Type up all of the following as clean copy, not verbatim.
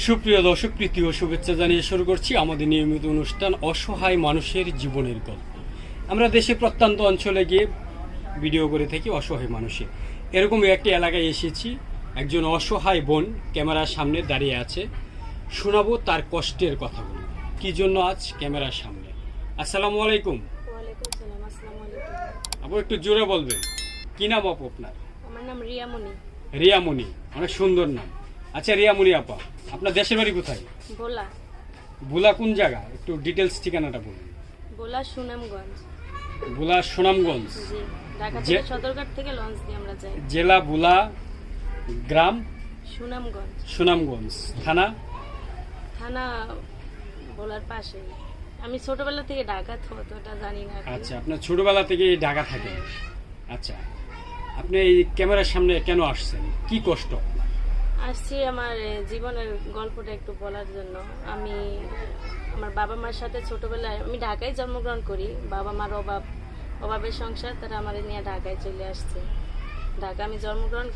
সুপ্রিয় দর্শক, প্রীতি ও শুভেচ্ছা জানিয়ে শুরু করছি আমাদের নিয়মিত অনুষ্ঠান অসহায় মানুষের জীবনের গল্প। আমরা দেশের প্রত্যন্ত অঞ্চলে গিয়ে ভিডিও করে থাকি অসহায় মানুষের। এরকম একটি এলাকায় এসেছি, একজন অসহায় বোন ক্যামেরার সামনে দাঁড়িয়ে আছে, শোনাবো তার কষ্টের কথাগুলো। কি জন্য আজ ক্যামেরার সামনে। আসসালামু আলাইকুম। ওয়ালাইকুম সালাম। আসসালামু আলাইকুম। আপু একটু জোরে বলবেন, কি নাম আপু আপনার? আমার নাম রিয়ামণি। রিয়ামণি, অনেক সুন্দর নাম। আচ্ছা রিয়ামণি আপা, আপনার দেশের বাড়ি কোথায়? ভোলা। ভোলা কোন জায়গা, একটু ডিটেলস ঠিকানাটা বলুন। ভোলা সুনামগঞ্জ। ভোলা সুনামগঞ্জ। জি, ঢাকা থেকে সদরঘাট থেকে লঞ্চ দিয়ে আমরা যাই। জেলা ভোলা, গ্রাম সুনামগঞ্জ। সুনামগঞ্জ, থানা থানা ভোলার পাশে। আমি ছোটবেলা থেকে ঢাকা তো অতটা জানি না। আচ্ছা, আপনার ছোটবেলা থেকে ঢাকা থাকে। আচ্ছা, আপনি এই ক্যামেরার সামনে কেন আসছেন, কি কষ্ট? আসছি আমার জীবনের গল্পটা একটু বলার জন্য। আমি আমার বাবা মার সাথে ছোটবেলায় আমি ঢাকায় জন্মগ্রহণ করি। বাবা মার অভাবের সংসার, তারা আমার নিয়ে ঢাকায় চলে আসছে। ঢাকা আমি জন্মগ্রহণ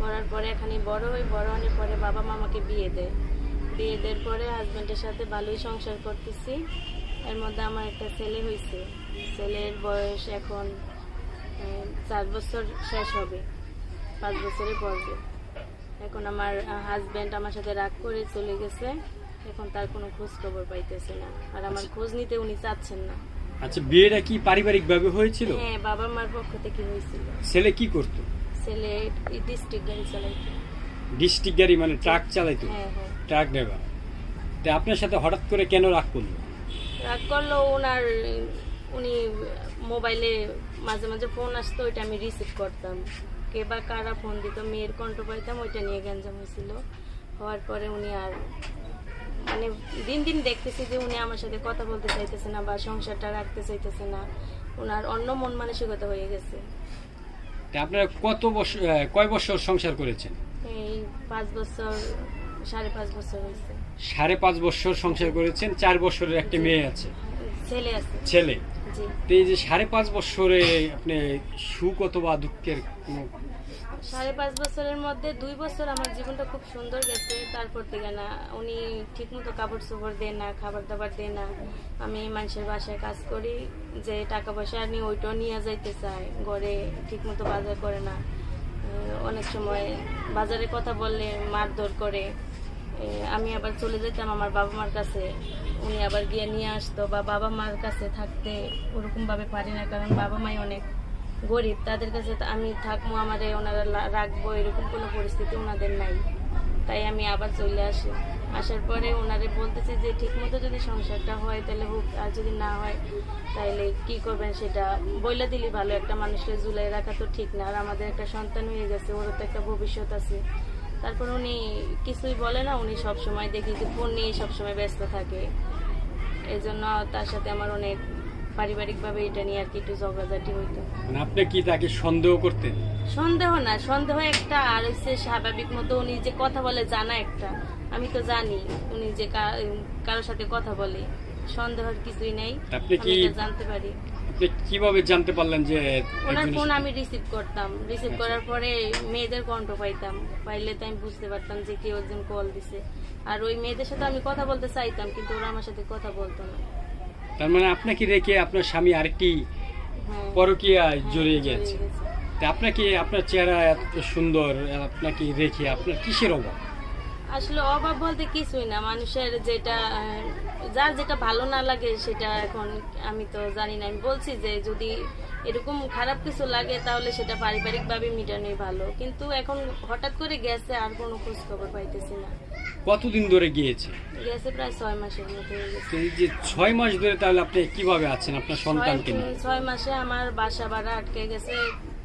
করার পরে এখানে বড় হওয়ার পরে বাবা মা আমাকে বিয়ে দেওয়ার পরে হাজব্যান্ডের সাথে ভালোই সংসার করতেছি। এর মধ্যে আমার একটা ছেলে হয়েছে। ছেলের বয়স এখন 4 বছর শেষ হবে, 5 বছরে পড়বে। এখন আমার হাজব্যান্ড আমার সাথে রাগ করে চলে গেছে। এখন তার কোনো খোঁজ খবর পাইতেছে না, আর আমার খোঁজ নিতে উনি চাচ্ছেন না। আচ্ছা, বিয়েটা কি পারিবারিক ভাবে হয়েছিল? হ্যাঁ, বাবা মার পক্ষ থেকে হয়েছিল। ছেলে কি করতো? ছেলে ডিস্ট্রিক্ট গাড়ি চালাইতো। ডিস্ট্রিক্ট গাড়ি মানে ট্রাক চালাইতো? হ্যাঁ হ্যাঁ। Truck driver. তা আপনার সাথে হঠাৎ করে কেন রাগ করলো? রাগ করলো উনি মোবাইলে মাঝে মাঝে ফোন আসতো, ওইটা আমি রিসিভ করতাম। কে বা কারা ফোন দিত, মেয়ের কণ্ঠ পাইতাম, ওইটা নিয়ে গ্যাঞ্জাম হয়েছিল। হওয়ার পরে উনি আর মানে দিন দিন দেখতেছি যে উনি আমার সাথে কথা বলতে চাইতেছে না বা সংসারটা রাখতে চাইতেছে না। ওনার অন্য মন মানসিকতা হয়ে গেছে। তা আপনারা কয় বছর সংসার করেছেন? এই 5 বছর, 5.5 বছর হয়েছে। 5.5 বছর সংসার করেছেন, 4 বছরের একটা মেয়ে আছে, ছেলে আছে। ছেলে। জি। তো এই যে 5.5 বছরে আপনি সুখ অথবা দুঃখের কোনো? 5.5 বছরের মধ্যে 2 বছর আমার জীবনটা খুব সুন্দর গেছে। তারপর থেকে না, উনি ঠিক মতো কাপড় চোপড় দেন না, খাবার দাবার দেন না। আমি মানুষের বাসায় কাজ করি, যে টাকা পয়সা আনি ওইটাও নিয়ে যাইতে চায়। ঘরে ঠিক মতো বাজার করে না। অনেক সময় বাজারে কথা বললে মারধর করে। আমি আবার চলে যেতাম আমার বাবা মার কাছে, উনি আবার গিয়ে নিয়ে আসতো। বা বাবা মার কাছে থাকতে ওরকমভাবে পারি না, কারণ বাবা মাই অনেক গরিব। তাদের কাছে আমি থাকবো, আমারে ওনারা রাখবো, এরকম কোনো পরিস্থিতি ওনাদের নাই। তাই আমি আবার চলে আসি। আসার পরে ওনারে বলতেছি যে ঠিক মতো যদি সংসারটা হয় তাহলে হোক, আর যদি না হয় তাহলে কি করবেন সেটা বইলে দিলি ভালো। একটা মানুষকে ঝুলাই রাখা তো ঠিক না, আর আমাদের একটা সন্তান হয়ে গেছে, ওরও তো একটা ভবিষ্যৎ আছে। তারপর উনি কিছুই বলে না। উনি সবসময় দেখি যে ফোন নিয়ে সবসময় ব্যস্ত থাকে। এই জন্য তার সাথে আমার অনেক পারিবারিকভাবে এটা নিয়ে আর কি একটু ঝগড়াঝাটি হইতো। মানে আপনি কি তাকে সন্দেহ করতেন? সন্দেহ না, সন্দেহ একটা, আর হচ্ছে স্বাভাবিক মতো উনি যে কথা বলে জানা একটা। আমি তো জানি উনি যে কারোর সাথে কথা বলে, সন্দেহের কিছুই নেই। আপনি কি জানতে পারি? আপনি কিভাবে জানতে পারলেন যে ওনার ফোন আমি রিসিভ করতাম, রিসিভ করার পরে মেয়েদের কণ্ঠ পাইতাম, পাইলে তো আমি বুঝতে পারতাম যে কেউ একজন কল দিছে। আর ওই মেয়েদের সাথে আমি কথা বলতে চাইতাম, কিন্তু ওরা আমার সাথে কথা বলতো না। তার মানে আপনাকে রেখে আপনার স্বামী আরেকটি পরকীয়ায় জড়িয়ে গেছে। তা আপনাকে, আপনার চেহারা এত সুন্দর, আপনাকে রেখে আপনার কিসের অভাব? আসলে অভাব বলতে কিছুই না। মানুষের যার যেটা ভালো না লাগে সেটা এখন আমি তো জানি না। আমি বলছি যে যদি এরকম খারাপ কিছু লাগে তাহলে সেটা পারিবারিকভাবে মিটানোই ভালো, কিন্তু এখন হঠাৎ করে গেছে, আর কোনো খোঁজ খবর পাইতেছি না। কতদিন ধরে গিয়েছে? গেছে প্রায় 6 মাসের মতো হয়ে গেছে। এই যে 6 মাস ধরে, তাহলে আপনি কিভাবে আছেন আপনার সন্তানকে নিয়ে? 6 মাসে আমার বাসা ভাড়া আটকে গেছে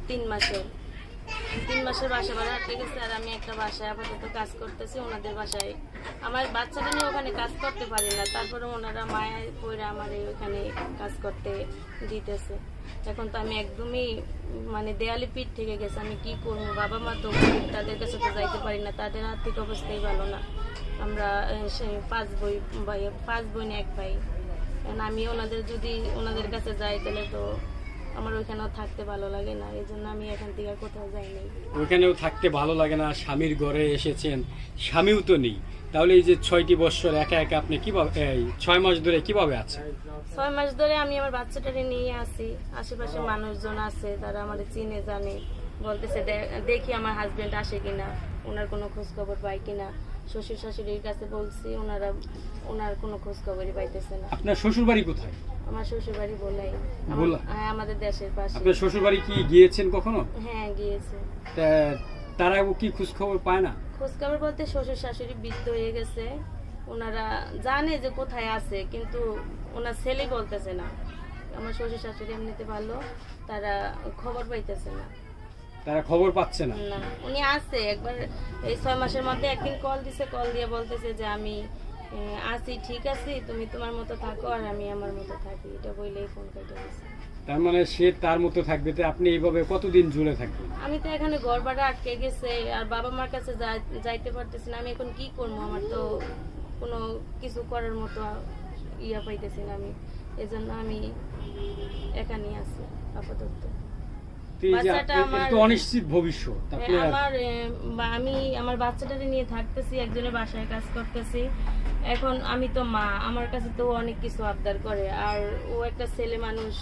3 মাসের 3 মাসের বাসা ভাড়া আটকে গেছে। আর আমি একটা বাসায় আপাতত কাজ করতেছি, ওনাদের বাসায়। আমার বাচ্চাটা নিয়ে ওখানে কাজ করতে পারি না, তারপরে ওনারা মায়ায় পড়ে আমার ওখানে কাজ করতে দিতেছে। এখন তো আমি একদমই মানে দেয়ালি পিঠ থেকে গেছে। আমি কি করবো? বাবা মা তো তাদের কাছে তো যাইতে পারি না, তাদের আর্থিক অবস্থাই ভালো না। আমরা 5 বোন 1 ভাই। আমি ওনাদের কাছে যাই তাহলে তো আমার ওইখানেও থাকতে ভালো লাগে না, এই জন্য আমি এখান থেকে কোথাও যাইনি। ওইখানেও থাকতে ভালো লাগে না, স্বামীর ঘরে এসেছেন, স্বামীও তো নেই, তাহলে এই যে 6টি বছর একা একা আপনি কিভাবে, এই 6 মাস ধরে কিভাবে আছেন? 6 মাস ধরে আমি আমার বাচ্চাটাকে নিয়ে আসি। আশেপাশে মানুষজন আছে, তারা আমাদের চিনে জানে, বলতেছে দেখি আমার হাজবেন্ড আসে কিনা, ওনার কোনো খোঁজ খবর পাই কিনা। শ্বশুর শাশুড়ির কাছে বলছি, ওনার কোনো খোঁজ খবরই পাইতেছে না। আপনার শ্বশুর বাড়ি কোথায়? আমার শ্বশুর বাড়ি বলাই, ভোলা? হ্যাঁ, আমাদের দেশের পাশে। আপনার শ্বশুর বাড়ি কি গিয়েছেন কখনো? হ্যাঁ, গিয়েছে। তারা কি খোঁজ খবর পায় না? খোঁজ খবর বলতে শ্বশুর শাশুড়ি বৃদ্ধ হয়ে গেছে, ওনারা জানে যে কোথায় আছে, কিন্তু ওনার ছেলে বলতেছে না। আমার শ্বশুর শাশুড়ি এমনিতে ভালো, তারা খবর পাইতেছে না। তারা খবর পাচ্ছে না? না, উনি আছে। একবার এই 6 মাসের মধ্যে একদিন কল দিছে, কল দিয়ে বলতেছে যে আমি আছি, ঠিক আছি, তুমি তোমার মতো থাকো আর আমি আমার মতো থাকি, এটা বললেই ফোন কেটে দিছে। তার মানে সে তার মতো থাকবে, তো আপনি এইভাবে কতদিন ঝুলে থাকবেন? আমি তো এখানে ঘর ভাড়া আটকে গেছে, আর বাবা মার কাছে যাইতে পারতেছি না। আমি এখন কি করবো? আমার তো কোনো কিছু করার মতো ইয়া পাইতেছি না আমি, এজন্য আমি এখানেই আছি আপাতত। তো এই যে বাচ্চাটা এটা আমার তো অনিশ্চিত ভবিষ্যৎ, আপনি আমি আমার বাচ্চাটাকে নিয়ে থাকতেছি, একজনের বাসায় কাজ করতেছি। এখন আমি তো মা, আমার কাছে তো অনেক কিছু আবদার করে, আর ও একটা ছেলে মানুষ,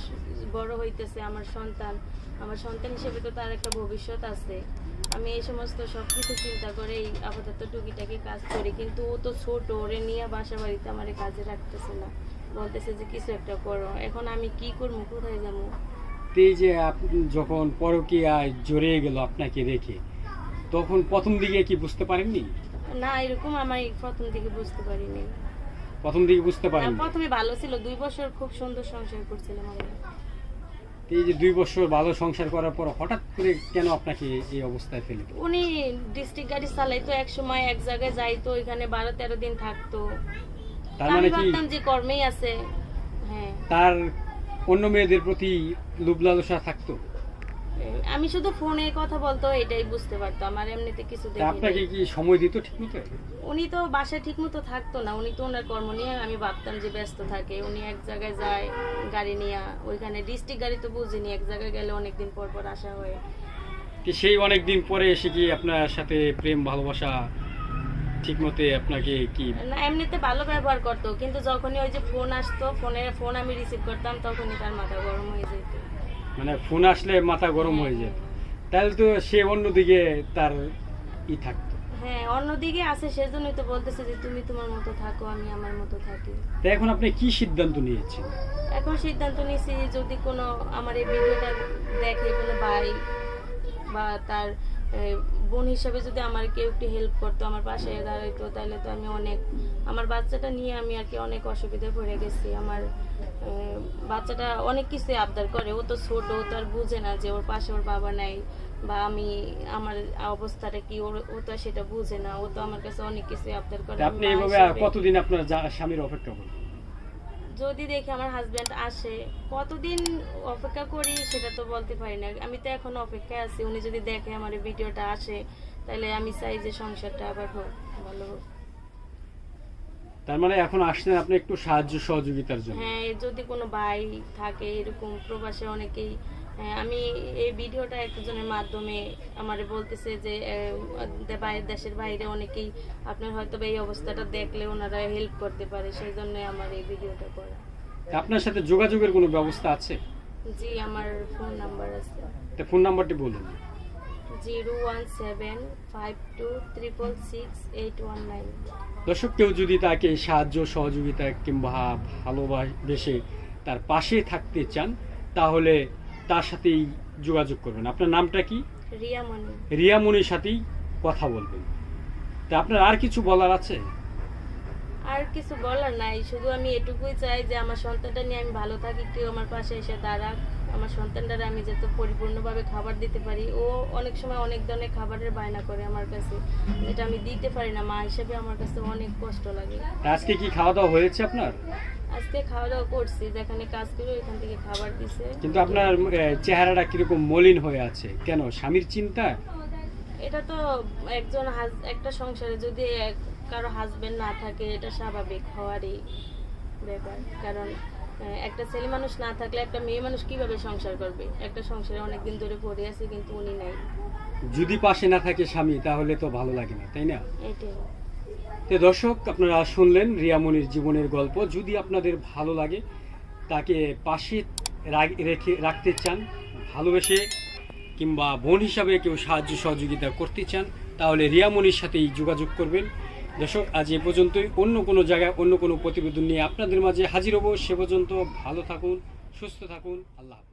বড় হইতেছে, আমার সন্তান হিসেবে তো তার একটা ভবিষ্যৎ আছে। আমি এই সমস্ত সবকিছু চিন্তা করেই আপাতত টুকিটাকি কাজ করি, কিন্তু ও তো ছোট, ওরে নিয়ে বাসা বাড়িতে আমার কাজে রাখতেছে না, বলতেছে যে কিছু একটা করো। এখন আমি কি করবো, কোথায় যাবো? তো এই যে আপনি যখন পরকীয়ায় জড়িয়ে গেল আপনাকে রেখে, তখন প্রথম দিকে কি বুঝতে পারেননি? না, এরকম আমার প্রথম দিকে বুঝতে পারিনি। প্রথম দিকে বুঝতে না, পারেননি? প্রথমে ভালো ছিল, 2 বছর খুব সুন্দর সংসার করছিলাম আমরা। তো এই যে 2 বছর ভালো সংসার করার পর হঠাৎ করে কেন আপনাকে এই অবস্থায় ফেলে দিল? উনি ডিস্ট্রিক্ট গাড়ি চালাইতো, এক সময় এক জায়গায় যাইতো, এখানে 12-13 দিন থাকতো। তার আমি মানে কি ভাবতাম যে কর্মেই আছে। হ্যাঁ, তার অন্য মেয়েদের প্রতি লোভ লালসা থাকতো? আমি শুধু ফোনে কথা বলতো, এটাই বুঝতে পারতাম, আর এমনিতে কিছু তা দেখি আপনাকে নাই। কি সময় দিত ঠিক মতো? উনি তো বাসায় ঠিক মতো থাকতো না, উনি তো ওনার কর্ম নিয়ে, আমি ভাবতাম যে ব্যস্ত থাকে। উনি এক জায়গায় যায় গাড়ি নিয়ে, ওইখানে ডিস্ট্রিক্ট গাড়ি তো বুঝিনি, এক জায়গায় গেলে অনেকদিন পর পর আসা হয়। কি সেই অনেক দিন পরে এসে কি আপনার সাথে প্রেম ভালোবাসা ঠিক মতে আপনাকে কি? না, এমনিতে ভালো ব্যবহার করতো, কিন্তু যখনই ওই যে ফোন আসতো, ফোন আমি রিসিভ করতাম, তখনই তার মাথা গরম হয়ে যেত। মানে ফোন আসলে মাথা গরম হয়ে যেত? তাহলে তো সে অন্যদিকে তার থাকতো। হ্যাঁ, অন্যদিকে আছে, সেজন্যই তো বলতেছে যে তুমি তোমার মতো থাকো, আমি আমার মতো থাকি। তা এখন আপনি কি সিদ্ধান্ত নিয়েছেন? এখন সিদ্ধান্ত নিয়েছি, যদি কোনো আমার এই ভিডিওটা দেখে কোনো ভাই বা তার বোন হিসাবে যদি আমার কেউ একটু হেল্প করতো, আমার পাশে দাঁড়াইতো, তাহলে তো আমি অনেক, আমার বাচ্চাটা নিয়ে আমি আর কি অনেক অসুবিধায় পড়ে গেছি। আমার বাচ্চাটা অনেক কিছু আবদার করে, ও তো ছোট, ও তো আর বুঝে না যে ওর পাশে ওর বাবা নাই, বা আমি আমার অবস্থাটা কি, ও তো সেটা বুঝে না। ও তো আমার কাছে অনেক কিছু আবদার করে। তা আপনি এইভাবে কতদিন আপনার স্বামীর অপেক্ষা করবেন? যদি দেখি আমার হাজবেন্ড আসে, কতদিন অপেক্ষা করি সেটা তো বলতে পারি না। আমি তো এখন অপেক্ষায় আছি, উনি যদি দেখে আমার এই ভিডিওটা আসে, তাহলে আমি চাই যে সংসারটা আবার হোক, ভালো হোক। তার মানে এখন আসছেন আপনি একটু সাহায্য সহযোগিতার জন্য? হ্যাঁ, যদি কোনো ভাই থাকে এরকম প্রবাসে অনেকেই, আমি এই ভিডিওটা একজনের মাধ্যমে আমারে বলতেছে যে দেশের বাইরে অনেকেই আপনার হয়তো এই অবস্থাটা দেখলে ওনারা হেল্প করতে পারে, সেই জন্য আমার এই ভিডিওটা করা। তা আপনার সাথে যোগাযোগের কোনো ব্যবস্থা আছে? জি, আমার ফোন নাম্বার আছে। তা ফোন নাম্বারটি বলুন। 01752666819। দর্শক, কেউ যদি তাকে সাহায্য সহযোগিতা কিংবা ভালোবাসে তার পাশে থাকতে চান, তাহলে তার সাথেই যোগাযোগ করবেন। আপনার নামটা কি? রিয়ামণি। রিয়ামণির সাথেই কথা বলবেন। তা আপনার আর কিছু বলার আছে? আর কিছু বলার নাই, শুধু আমি এটুকুই চাই যে আমার সন্তানটা নিয়ে আমি ভালো থাকি, কেউ আমার পাশে এসে দাঁড়াক, আমার সন্তানটারে আমি যাতে পরিপূর্ণভাবে খাবার দিতে পারি। ও অনেক সময় অনেক ধরনের খাবারের বায়না করে আমার কাছে, যেটা আমি দিতে পারি না। মা হিসেবে আমার কাছে অনেক কষ্ট লাগে। তা আজকে কি খাওয়া দাওয়া হয়েছে আপনার? আজকে খাওয়া দাওয়া করছি, যেখানে কাজ করি ওইখান থেকে খাবার দিছে। কিন্তু আপনার চেহারাটা কিরকম মলিন হয়ে আছে কেন? স্বামীর চিন্তা? এটা তো একটা সংসারে যদি কারো হাজবেন্ড না থাকে, এটা স্বাভাবিক হওয়ারই ব্যাপার। কারণ একটা ছেলে মানুষ না থাকলে একটা মেয়ে মানুষ কিভাবে সংসার করবে? একটা সংসারে অনেকদিন ধরে পড়ে আছে, কিন্তু উনি নাই। যদি পাশে না থাকে স্বামী, তাহলে তো ভালো লাগে না, তাই না? এটাই। তো দর্শক, আপনারা শুনলেন রিয়ামনির জীবনের গল্প। যদি আপনাদের ভালো লাগে, তাকে পাশে রাখতে চান, ভালোবেসে কিংবা বোন হিসাবে কেউ সাহায্য সহযোগিতা করতে চান, তাহলে রিয়ামনির সাথেই যোগাযোগ করবেন। দর্শক, আজ এ পর্যন্তই। অন্য কোনো জায়গায় অন্য কোনো প্রতিবেদন নিয়ে আপনাদের মাঝে হাজির হব। সে পর্যন্ত ভালো থাকুন, সুস্থ থাকুন। আল্লাহ হাফেজ।